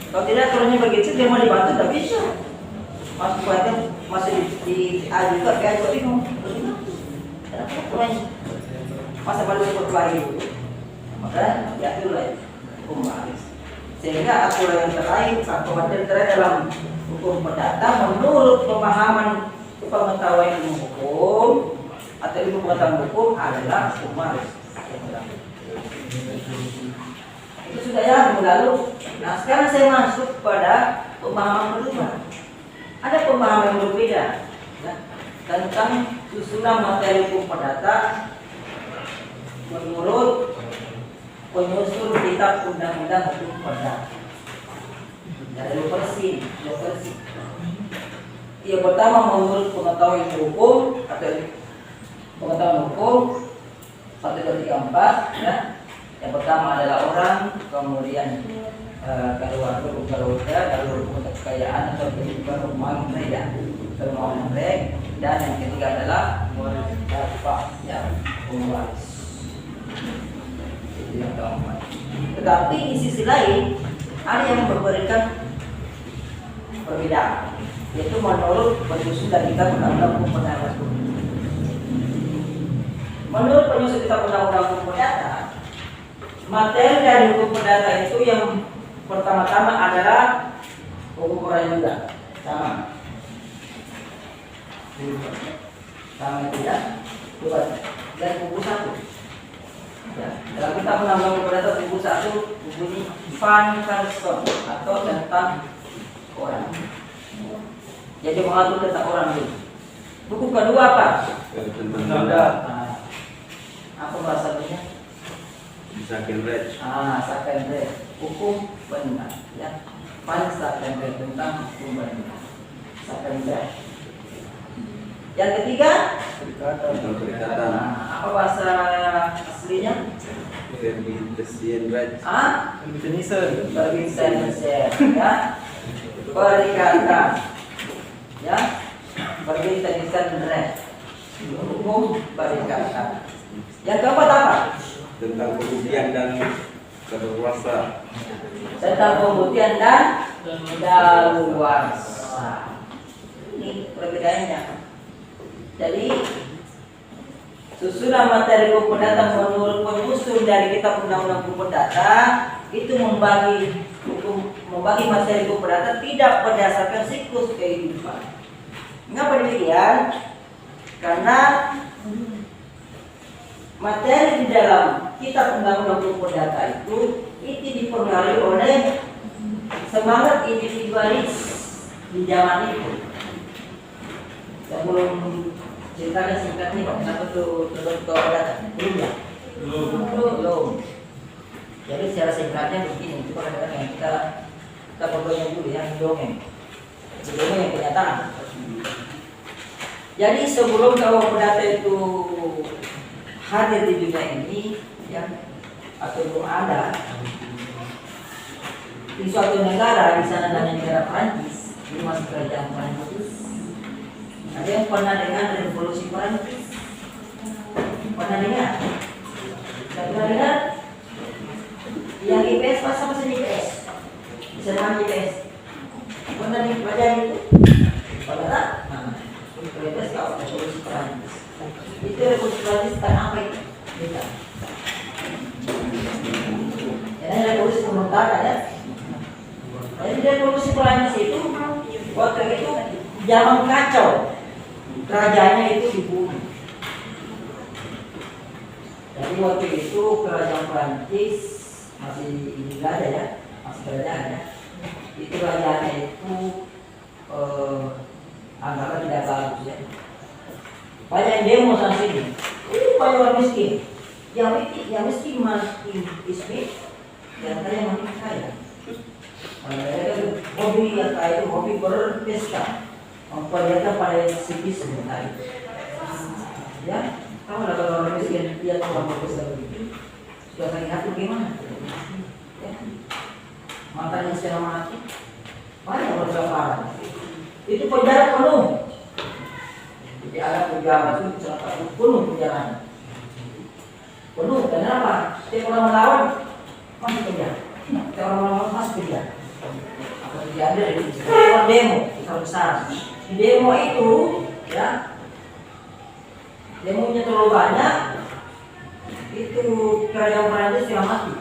[SPEAKER 1] Kalau tidak turunnya begitu dia mau dibantu tidak bisa. Masuk kuatnya masih di A juga kayak juga bingung. Kenapa turunnya? Masa baru ikut lagi dulu. Maka ya itulah hukum waris. Sehingga aturan yang terakhir atau materi terakhir dalam hukum perdata menurut pemahaman pengetahuan ilmu hukum atau ilmu pengetahuan hukum adalah hukum waris. Itu sudah ya lalu. Nah sekarang saya masuk pada pemahaman kedua. Ada pemahaman yang berbeda ya, tentang susunan materi hukum perdata menurut penyusun kitab undang-undang hukum perdata. Ada dua versi. Yang pertama menurut pengetahuan hukum atau pengetahuan hukum 1, 2, 3, 4 ya. Yang pertama adalah orang, kemudian keluarga, lalu kekayaan atau kehidupan rumah mereka, dan yang ketiga adalah ya, waris. Itu yang keempat. Tetapi di sisi lain ada yang memberikan perbedaan, yaitu menurut penyusun dari kitab undang-undang hukum perdata. Menurut penyusun kitab undang-undang hukum perdata, materi dari hukum perdata itu yang pertama-tama adalah hukum orang juga sama itu ya. Coba lihat buku 1 ya. Dalam kitab undang-undang hukum perdata buku 1 bunyi Van Carlson atau tentang orang. Jadi mengatur tentang orang itu. Buku kedua apa? Apa bahasanya?
[SPEAKER 4] Sakenrecht.
[SPEAKER 1] Sakenrecht, hukum benar ya. Van Sakenrecht tentang hukum benar. Sakenrecht. Yang ketiga,
[SPEAKER 4] Perikatan.
[SPEAKER 1] apa bahasa aslinya?
[SPEAKER 4] Verbitensienrecht.
[SPEAKER 1] Verbitensienrecht ya. Perikatan. Ya. Verbitensienrecht. Hukum perikatan. Yang keempat apa?
[SPEAKER 4] Tentang pembuktian dan kedaluarsa.
[SPEAKER 1] Tentang pembuktian dan daluarsa. Ini perbedaannya. Jadi susunan materi hukum perdata menurut penyusun dari kitab undang-undang hukum perdata itu membagi materi hukum perdata tidak berdasarkan siklus kehidupan. Mengapa demikian? Karena materi di dalam kitab undang-undang hukum perdata itu dipengaruhi oleh semangat individualis di zaman itu. Saya belum ceritakan singkatnya Pak, kenapa tuh perdata? Belum ya? Belum. Jadi secara singkatnya begini, itu kadang-kadang yang kita berdoanya dulu ya, dongeng. Dongeng yang kenyataan. Jadi sebelum kalau perdata itu hadir di dunia ini ya, atau belum ada di suatu negara, di sana namanya negara Prancis, ini masih kerajaan Prancis. Ada yang pernah dengar revolusi Prancis? Pernah dengar? Pernah dengar? Yang IPS pas sama saja IPS, bisa dengan IPS. Pernah dipelajari itu? Pernah? IPS kalau revolusi Prancis. Itu revolusi Prancis kan apa itu? Kita. Jadi revolusi pemberontakan ya. Jadi revolusi Prancis itu waktu itu zaman kacau, kerajaannya itu dibunuh. Jadi waktu itu kerajaan Prancis masih nggak ada ya, masih kerajaan ya. Itu kerajaannya itu anggapnya tidak bagus ya. Banyak yang demo sana sini. Itu banyak orang miskin. Yang miskin makin miskin, yang kaya makin kaya. Hobi yang kaya itu hobi berpesta, memperlihatkan pada sisi sebentar. Ya, kamu lah kalau orang miskin dia cuma berpesta begitu, sudah sakit hati gimana? Ya. Matanya setengah mati, banyak bersabaran. Itu penjara penuh. Jadi ada penjara itu kecelakaan penuh penjara. Penuh, kenapa? Setiap orang melawan masih penjara. Setiap orang melawan masih penjara. Apa terjadi? Orang demo besar besar. Di demo itu, ya, demonya terlalu banyak. Itu kerajaan Perancis setengah mati.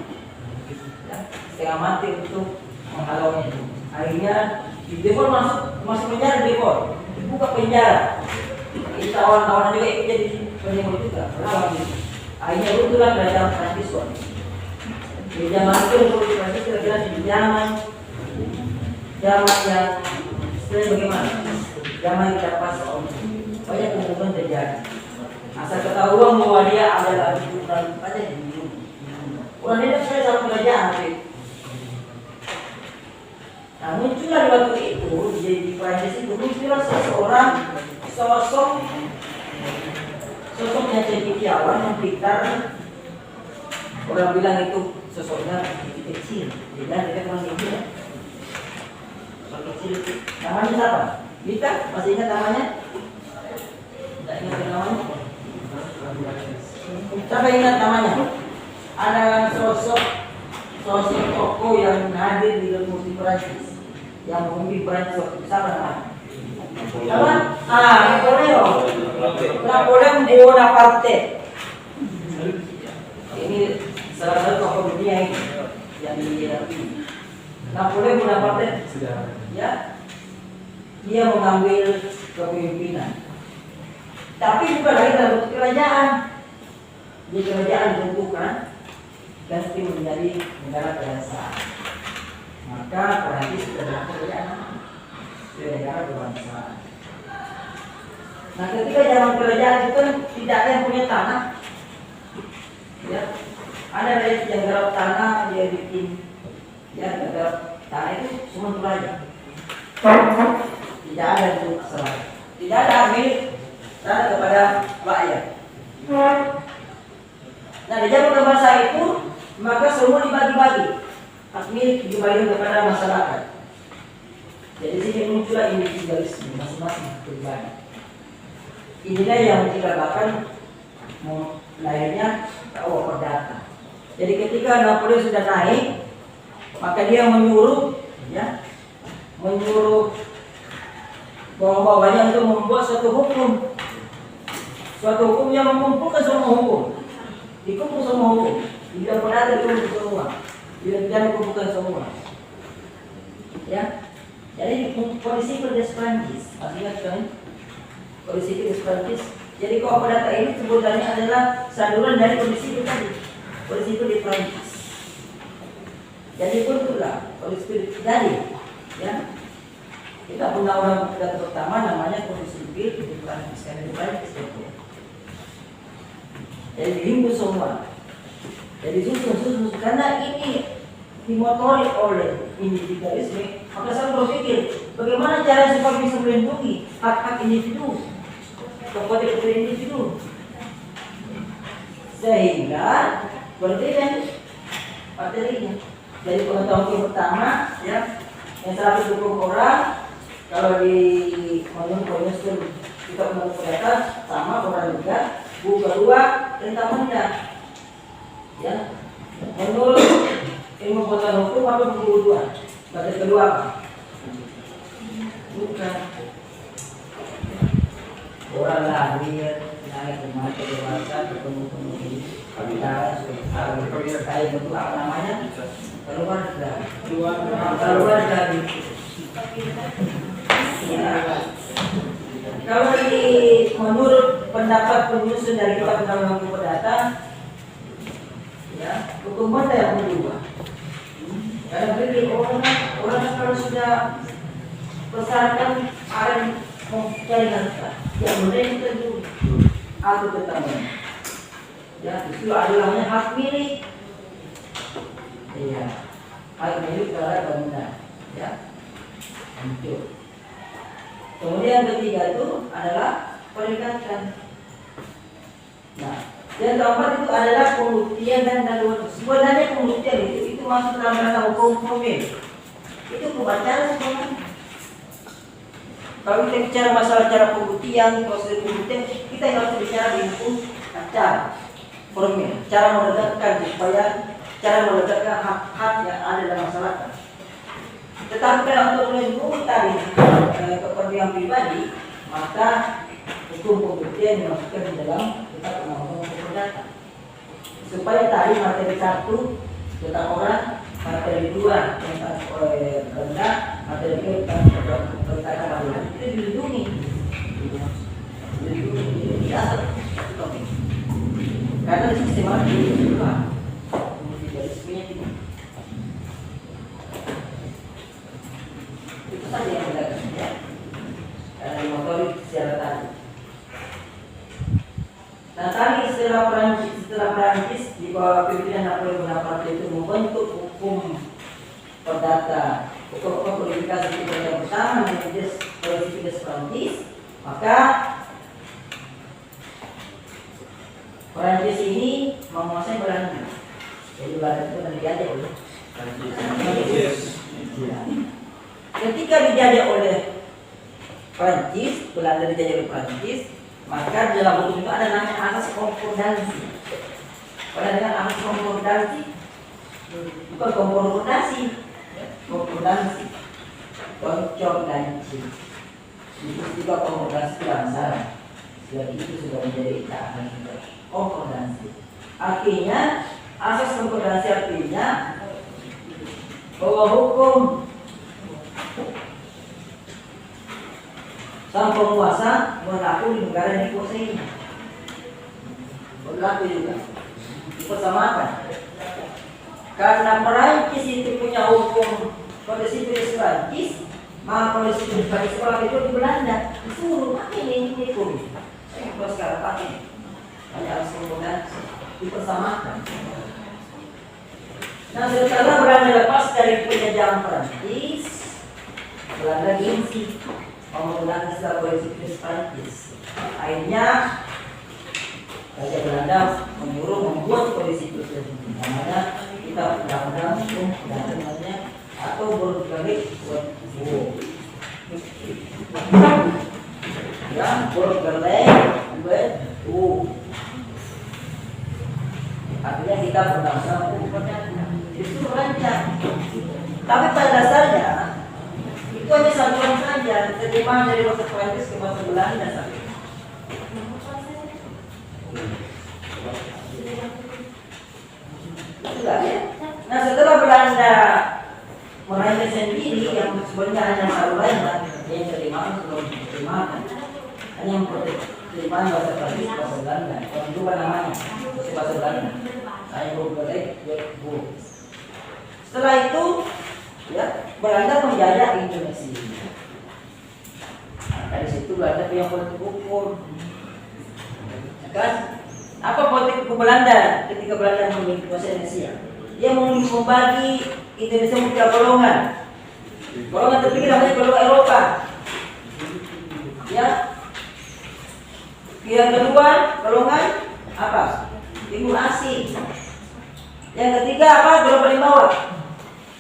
[SPEAKER 1] Ya, setengah mati untuk menghalaunya itu. Akhirnya di demo masuk penjara, demo dibuka penjara. Kawan-kawan juga ikut jadi pendemo juga. Akhirnya runtuhlah kerajaan Prancis. Di zaman itu Republik Prancis kira-kira di zaman yang sebenarnya bagaimana? Zaman kita pas banyak hubungan terjadi. Asal ketahuan bahwa dia adalah bukan aja dibunuh. Orang ini sebenarnya sama kerajaan. Nah muncullah di waktu itu di Prancis itu muncullah seseorang sosoknya cendekiawan yang pintar. Orang bilang itu sosoknya kecil, dia orang kecil. Sosok kecil itu. Namanya siapa? Kita masih ingat namanya? Tidak ingat namanya? Siapa ingat namanya? Ada sosok tokoh yang hadir di Republik Prancis, yang memimpin Prancis waktu itu. Siapa namanya? Apa? Napoleon Bonaparte. Ini salah satu tokoh dunia ini yang dihadapi. Napoleon Bonaparte, ya, dia mengambil kepemimpinan. Tapi bukan lagi dalam bentuk kerajaan. Di kerajaan dibentukkan ganti menjadi negara kerajaan. Maka Perancis adalah kerajaan. Negara berbangsa. Nah, ketika zaman kerajaan itu kan tidak ada yang punya tanah, ya, ada rakyat yang garap tanah dia bikin, ya, garap tanah itu semua kerajaan. Tidak ada itu serah, tidak ada milik tanah kepada rakyat. Nah, di zaman berbangsa itu maka semua dibagi-bagi, hak milik dibagikan kepada masyarakat. Jadi sini muncullah individualisme masing-masing pribadi. Inilah yang dikatakan lahirnya KUA Perdata. Jadi ketika Napoleon sudah naik, maka dia menyuruh bawah-bawahnya untuk membuat suatu hukum yang mengumpulkan semua hukum, dikumpul semua hukum, tidak pernah dikumpul semua, tidak dikumpulkan semua, ya. Jadi polisi des Prancis, artinya kan polisi des Prancis. Jadi KUA Perdata ini sebutannya adalah sanduran dari polisi itu tadi, polisi itu di Prancis. Jadi pun itulah polisi itu jadi, ya. Kita undang-undang perdata pertama namanya polisi sipil di Prancis, di Prancis itu. Jadi dihimpun semua. Jadi susun karena ini dimotori oleh individualisme, maka saya berpikir bagaimana cara supaya bisa melindungi hak-hak individu, kepada individu, sehingga berbeda materinya. Jadi pengetahuan yang pertama, ya, yang 120 orang, kalau di menurut kita menurut mereka sama orang juga, buku kedua tentang undang, ya, menurut ilmu pengetahuan hukum apa buku kedua? Batas kedua apa? Bukan. Orang lahir, naik ke mata dewasa, ketemu ini, kita kayak bentuk apa namanya? Keluar dari. Ya. Kalau menurut pendapat penyusun dari kitab undang-undang hukum perdata, ya, hukum mana yang berubah? Karena begini, orang kalau sudah persyaratkan ada mau cari nafkah, yang mereka dulu atau tetangga. Ya, itu adalah hak milik. Iya, hak milik terhadap benda. Ya, hancur. Kemudian ketiga itu adalah perikatan. Nah, yang keempat itu adalah pembuktian dan daluan. Sebenarnya pembuktian itu masuk dalam ranah hukum formil. Itu pembacaan sebenarnya. Kalau kita bicara masalah cara pembuktian, proses pembuktian, kita harus bicara di hukum acara formil. Cara menegakkan supaya cara menegakkan hak-hak yang ada dalam masyarakat. Tetapi kalau untuk melindungi kepentingan pribadi, maka hukum pembuktian dimasukkan di dalam kitab undang-undang hukum perdata. Supaya tadi materi 1 tentang orang, materi 2 tentang benda, materi 3 tentang perkataan panggilan itu dilindungi. Dilindungi dasar topik. Karena di sistem itu dua, multilarismenya tinggi. Itu saja yang berbeda, ya. Karena motorik secara tadi. Nah tadi setelah Perancis di bawah pimpinan Napoleon Bonaparte itu membentuk hukum perdata, hukum kodifikasi yang pertama menjadi kodifikasi Perancis, maka Perancis ini menguasai Belanda. Jadi Belanda itu dijajah oleh Perancis. Ketika dijajah oleh Perancis, Belanda dijajah oleh Perancis, maka dalam hukum itu ada namanya asas konkordansi. Pada dengan asas konkordansi, bukan konkordansi, konkordansi, koncordansi. Itu juga konkordansi bangsa. Jadi itu sudah menjadi keadaan konkordansi. Artinya asas konkordansi artinya bahwa hukum sang penguasa berlaku di negara yang dikuasainya. Berlaku juga dipersamakan. Karena Perancis itu punya hukum kode sipil Perancis, maka kode sipil Perancis kalau itu di Belanda disuruh pakai ini hukum. Saya kalau sekarang pakai hanya harus kemudian dipersamakan. Nah setelah Belanda lepas dari penjajahan Perancis, Belanda gengsi menggunakan istilah kode sipil Perancis. Akhirnya Raja Belanda menyuruh membuat kode sipil Perancis. Namanya kita undang-undang hukum namanya atau Burgerlijk Wet. Ya, Burgerlijk Wet. Artinya kita undang-undang hukum perdata. Itu rancang. Tapi pada dasarnya itu hanya satuan saja, terjemahan dari bahasa Perancis ke bahasa Belanda saja. Itulah ya. Nah setelah Belanda merancang sendiri yang sebenarnya hanya satu Belanda yang terjemahan belum diterjemahkan, hanya terjemahan bahasa Perancis bahasa Belanda, yang juga namanya bahasa Belanda. Saya Burgerlijk Wet. Setelah itu ya Belanda menjajah Indonesia. Nah, dari situ Belanda punya politik hukum. Kan? Apa politik hukum Belanda ketika Belanda memiliki Indonesia? Dia membagi Indonesia menjadi tiga golongan. Golongan tertinggi namanya golongan Eropa. Ya. Yang kedua golongan apa? Timur Asia. Yang ketiga apa? Golongan paling bawah.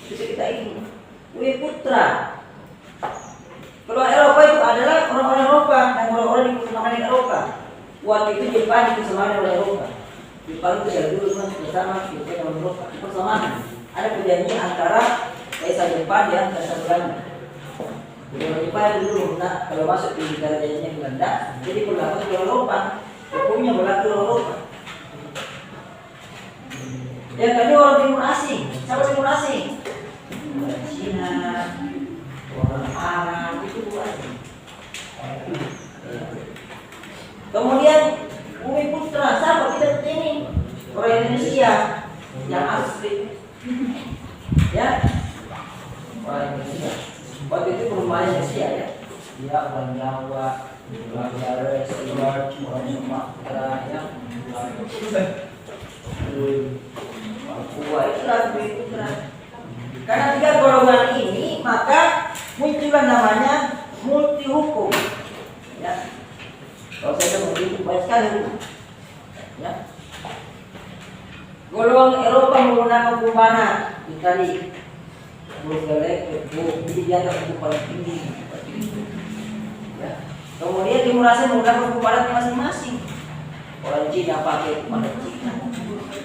[SPEAKER 1] Bisa kita ini Ui Putra. Kalau Eropa itu adalah orang-orang Eropa dan orang-orang di persamaan Eropa. Waktu itu Jepang dipersamaan oleh Eropa. Jepang itu dari dulu bersama Jepang dengan Eropa. Persamaan. Ada perjanjian antara Kaisar Jepang dan Kaisar Belanda. Kalau Jepang dulu kalau masuk di negara jadinya Belanda, jadi berlaku di Eropa. Hukumnya berlaku di Eropa. Yang kedua orang Timur Asing. Siapa Timur Asing? Orang Cina, orang Arab, itu bukan. Kemudian Bumi Putra, siapa kita ini? Orang Indonesia yang asli, ya, orang Indonesia. Waktu itu perumahan Indonesia ya. dia orang Jawa, orang Flores, orang Sumatera, ya, Papua itu lagu Bumi Putra. Karena 3 golongan ini maka muncullah namanya multi hukum. Ya. Kalau saya begitu banyak sekali hukum. Ya. Golongan Eropa menggunakan hukum mana? Tadi Bulgaria, dia hukum paling tinggi. Ya. Kemudian Timur Asia menggunakan hukum adat masing-masing. Orang Cina pakai hukum adat Cina,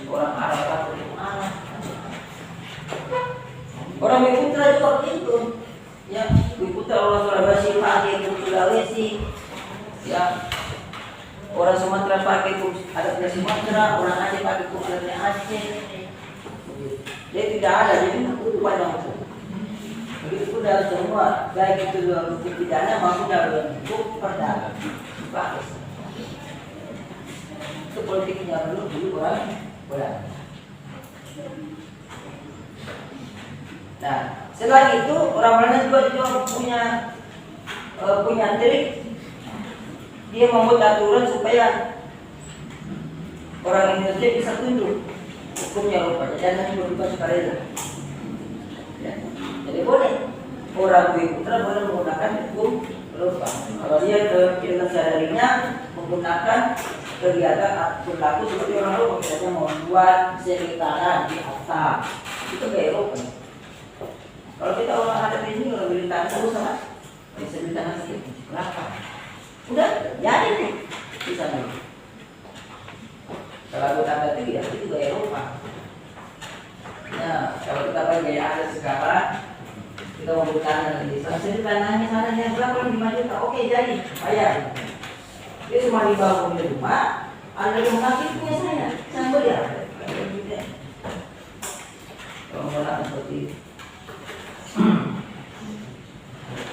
[SPEAKER 1] orang Arab pakai hukum Arab. Orang Bumi Putra juga begitu. Ya, Bumi Putra orang Sulawesi pakai hukum Sulawesi. Ya, orang Sumatera pakai hukum adatnya Sumatera, orang Aceh pakai hukum adatnya Aceh. Jadi tidak ada, jadi itu banyak hukum. Begitu dalam semua, baik itu dalam hukum pidana maupun dalam hukum perdata. Bagus. Itu politiknya dulu orang berani. Nah, selain itu orang Belanda juga punya trik. Dia membuat aturan supaya orang Indonesia bisa tunduk hukumnya rupanya dan nanti berubah sukarela. Ya. Jadi boleh orang Bumi Putra boleh menggunakan hukum Eropa. Kalau dia dengan sadarinya menggunakan kegiatan berlaku seperti orang Eropa, misalnya membuat sekitaran di atap, itu kayak Eropa. Kalau kita orang ada di sini orang beli tanah terus sama, bisa beli tanah sedikit berapa? Udah jadi nih di sana. Kalau aku tanda itu ya itu gaya Eropa. Nah, kalau kita pakai gaya ada sekarang, kita mau beli tanah di sana, jadi tanahnya sana yang berapa 5 juta, oke jadi bayar. Dia cuma dibangun di rumah, ada yang mengaku punya saya beli ya. Kalau menggunakan seperti itu.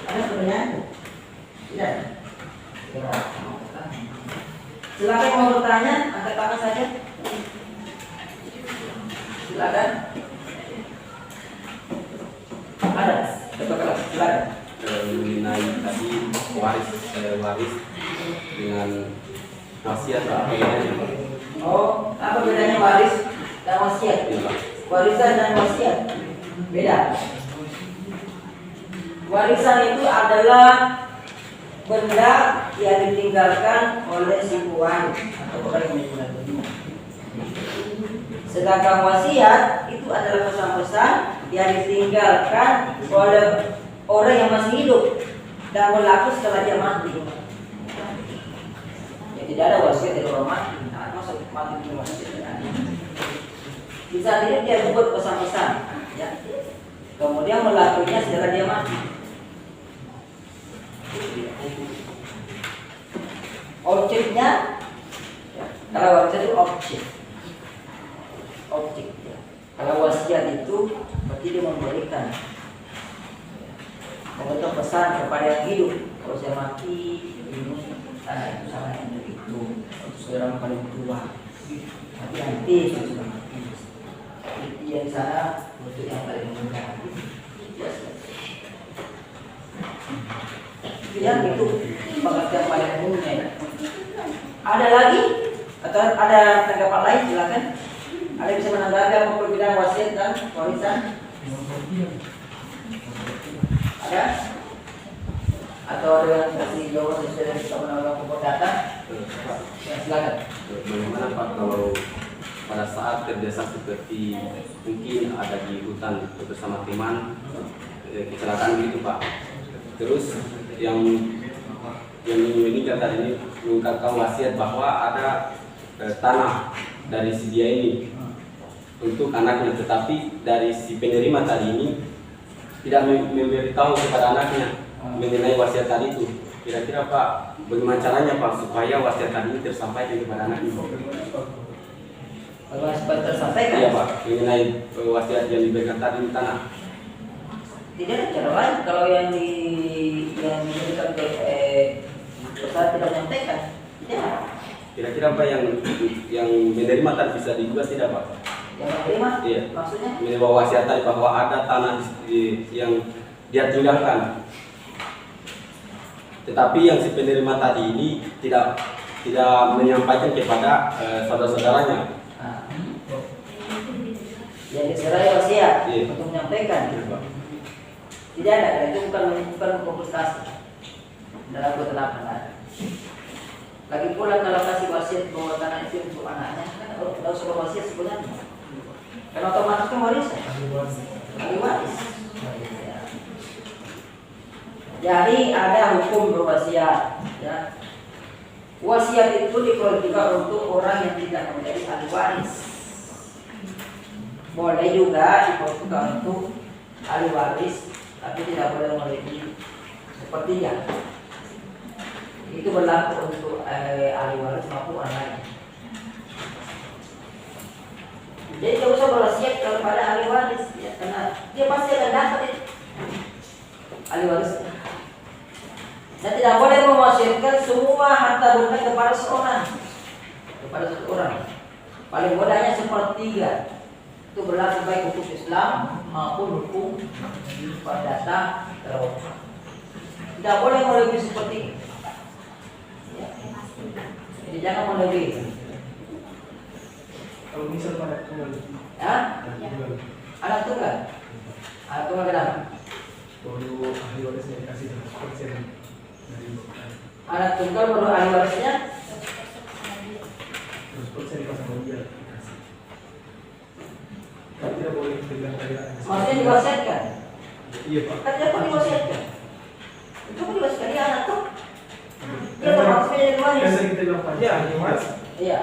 [SPEAKER 1] Ada pertanyaan? Tidak. Silakan yang mau bertanya, angkat tangan saja. Silakan. Ada. Silakan.
[SPEAKER 4] Mengenai tadi waris dengan wasiat apa bedanya, Pak?
[SPEAKER 1] Oh, apa bedanya waris dan wasiat?
[SPEAKER 4] Iya, Pak.
[SPEAKER 1] Warisan dan wasiat beda. Warisan itu adalah benda yang ditinggalkan oleh si tuan atau orang yang meninggal dunia. Sedangkan wasiat itu adalah pesan-pesan yang ditinggalkan oleh orang yang masih hidup dan berlaku setelah dia mati. Ya, tidak ada wasiat dari orang mati. Nah, masa mati itu wasiat tidak ada. Bisa tidak dia membuat pesan-pesan, ya. Kemudian melakukannya setelah dia mati. Objeknya, ya, kalau wasiat itu objek. Ya. Kalau wasiat itu berarti dia memberikan, memberikan pesan kepada yang hidup. Kalau saya mati, ini itu sama yang itu untuk saudara paling tua. Nanti sudah mati. Yang sana untuk yang paling muda. Yang itu pengertian paling umumnya. Ada lagi atau ada tanggapan lain? Silakan. Ada bisa menanggapi apa perbedaan wasiat dan warisan? Ada? Atau ada yang kasih jawaban sesuai dengan kita menanggapi pokok data? Ya, silakan.
[SPEAKER 4] Bagaimana Pak kalau pada saat kerjasama seperti mungkin ada di hutan bersama teman kecelakaan begitu Pak, terus yang meninggal tadi ini mengungkapkan wasiat bahwa ada tanah dari si dia ini untuk anaknya, tetapi dari si penerima tadi ini tidak memberitahu kepada anaknya mengenai wasiat tadi itu. Kira-kira Pak, bagaimana caranya Pak supaya wasiat tadi ini tersampaikan kepada anaknya?
[SPEAKER 1] Kalau sempat tersampaikan?
[SPEAKER 4] Iya Pak, mengenai wasiat yang diberikan tadi di tanah.
[SPEAKER 1] Tidak ada cara lain kalau yang diberikan pesan tidak menyampaikan. Tidak.
[SPEAKER 4] Kira-kira Pak yang menerima tadi bisa diubah tidak Pak?
[SPEAKER 1] Yang menerima?
[SPEAKER 4] Iya.
[SPEAKER 1] Maksudnya?
[SPEAKER 4] Menerima wasiat tadi bahwa ada tanah yang dia tinggalkan. Tetapi yang si penerima tadi ini tidak menyampaikan kepada saudara-saudaranya.
[SPEAKER 1] Nah, yang diserai wasiat
[SPEAKER 4] Iya.
[SPEAKER 1] untuk menyampaikan.
[SPEAKER 4] Iya, Pak.
[SPEAKER 1] Tidak ada, itu bukan komputasi dalam ketetapan. Lagi pula kalau kasih wasiat bahwa tanah itu untuk anaknya, kan kalau sudah wasiat sebenarnya, kan otomatis kan warisan, ahli waris. Jadi ada hukum berwasiat. Ya. Wasiat itu diperuntukkan untuk orang yang tidak menjadi ahli waris. Boleh juga diperuntukkan untuk ahli waris, tapi tidak boleh melebihi sepertiga. Itu berlaku untuk ahli waris maupun orang lain. Jadi tidak usah berwasiat kepada ahli waris, ya, karena dia pasti akan dapat itu ahli waris. Dan tidak boleh mewasiatkan semua harta benda kepada seorang, Paling bolehnya sepertiga. Itu berlaku baik hukum Islam maupun hukum perdata Eropa. Tidak boleh melebihi sepertiga. Ya. Jadi jangan melebihi.
[SPEAKER 2] Kalau misal pada tunggal,
[SPEAKER 1] Ya? Anak tunggal. Anak tunggal kenapa?
[SPEAKER 2] baru ahli warisnya dikasih 100% dari bukan.
[SPEAKER 1] Anak tunggal baru ahli warisnya
[SPEAKER 2] 100% dipasang sama dia dikasih. Tapi tidak boleh pegang kaya.
[SPEAKER 1] maksudnya diwasiatkan.
[SPEAKER 2] Iya Pak.
[SPEAKER 1] Kan dia pun diwasiatkan. Itu pun diwasiatkan dia anak tuh. Dia termasuk menjadi
[SPEAKER 2] Kan
[SPEAKER 1] waris.
[SPEAKER 2] sering kita bilang Pak, ya ahli waris.
[SPEAKER 1] Iya.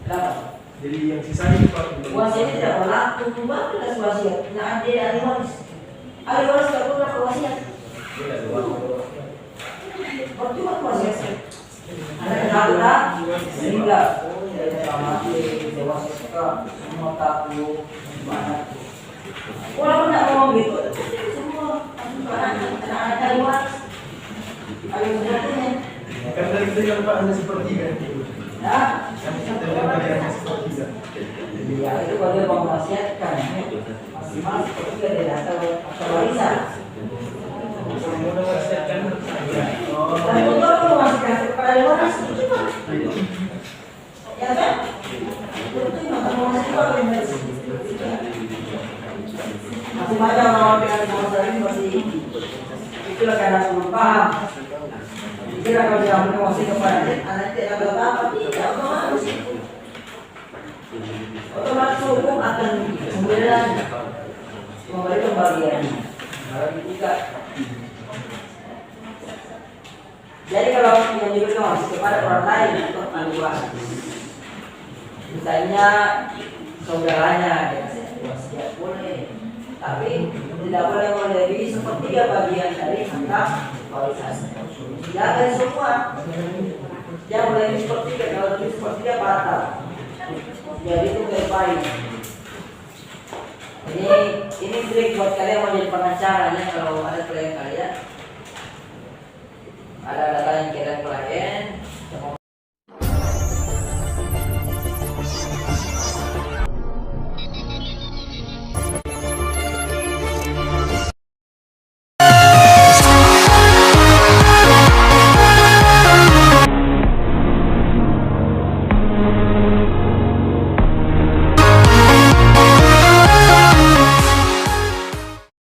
[SPEAKER 1] Kenapa?
[SPEAKER 2] Jadi yang sisanya Pak.
[SPEAKER 1] Wasiat tidak berlaku, jelas wasiat. Nah, dia ahli waris. Ahli waris tidak pernah berwasiat. Percuma wasiat. Ada kenapa? Sehingga dia mati dewasa semua tahu banyak. Walaupun tidak ngomong gitu, semua anak-anak ahli waris. Ahli warisnya.
[SPEAKER 2] Karena tadi kita bilang Pak hanya sepertiga.
[SPEAKER 1] Ya.
[SPEAKER 2] Kan kita bilang tadi hanya sepertiga.
[SPEAKER 1] Ya itu kalau dia mau mewasiatkan maksimal seperti ada data atau warisan.
[SPEAKER 2] Mau mewasiatkan.
[SPEAKER 1] Tapi untuk apa mewasiatkan kepada ahli waris? Ya kan? Itu maka mewasiatkan masih banyak orang dengan masalah ini masih itulah karena belum paham. Kira kalau dia mewasiatkan kepada anak tidak tahu apa, tidak otomatis. Otomatis hukum akan memberi pembagian. Kalau jadi kalau yang diberikan wasiat kepada orang lain atau ahli waris, misalnya saudaranya dia wasiat boleh, tapi tidak boleh melebihi sepertiga bagian dari harta warisan. Jangan semua, jangan melebihi sepertiga. Kalau lebih sepertiga batal. Jadi itu baik. Ini trik buat kalian mau jadi pengacara ya, kalau ada klien kalian ada kalian kira